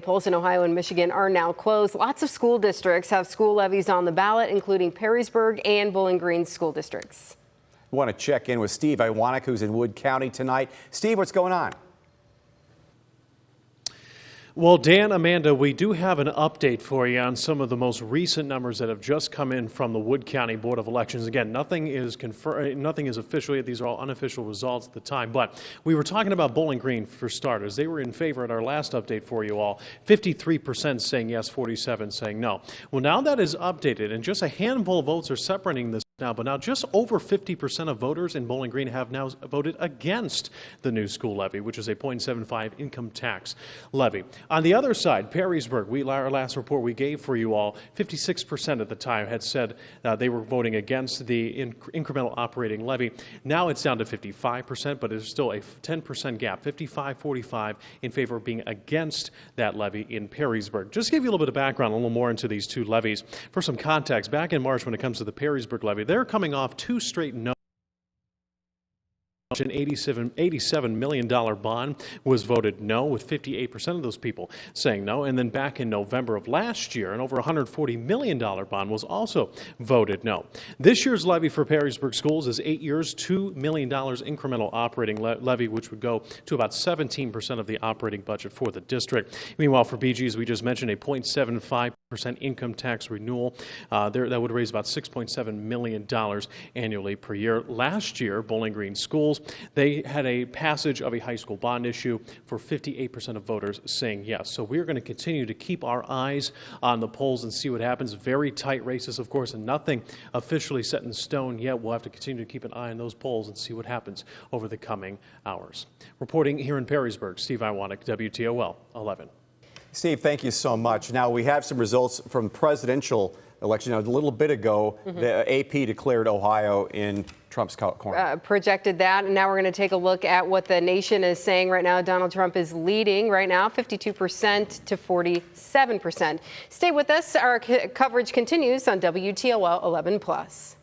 Polls in Ohio and Michigan are now closed. Lots of school districts have school levies on the ballot, including Perrysburg and Bowling Green school districts. We want to check in with Steve Iwanek, who's in Wood County tonight. Steve, what's going on? Well, Dan, Amanda, we do have an update for you on some of the most recent numbers that have just come in from the Wood County Board of Elections. Again, nothing is confirmed, nothing is official yet. These are all unofficial results at the time. But we were talking about Bowling Green for starters. They were in favor at our last update for you all. 53% saying yes, 47% saying no. Well, now that is updated, and just a handful of votes are separating this now. But now just over 50% of voters in Bowling Green have now voted against the new school levy, which is a 0.75 income tax levy. On the other side, Perrysburg, our last report we gave for you all, 56% at the time had said they were voting against the incremental operating levy. Now it's down to 55%, but there's still a 10% gap, 55-45 in favor of being against that levy in Perrysburg. Just to give you a little bit of background, a little more into these two levies. For some context, back in March when it comes to the Perrysburg levy, they're coming off two straight no. An $87 million bond was voted no, with 58% of those people saying no. And then back in November of last year, an over $140 million bond was also voted no. This year's levy for Perrysburg schools is 8 years, $2 million incremental operating levy, which would go to about 17% of the operating budget for the district. Meanwhile, for BGs, we just mentioned a 0.75% income tax renewal. That would raise about $6.7 million annually per year. Last year, Bowling Green schools, they had a passage of a high school bond issue for 58% of voters saying yes. So we're going to continue to keep our eyes on the polls and see what happens. Very tight races, of course, and nothing officially set in stone yet. We'll have to continue to keep an eye on those polls and see what happens over the coming hours. Reporting here in Perrysburg, Steve Iwanek, WTOL 11. Steve, thank you so much. Now, we have some results from the presidential election. Now, a little bit ago, the AP declared Ohio in Trump's corner. Projected that, and now we're going to take a look at what the nation is saying right now. Donald Trump is leading right now, 52% to 47%. Stay with us. Our coverage continues on WTOL 11+.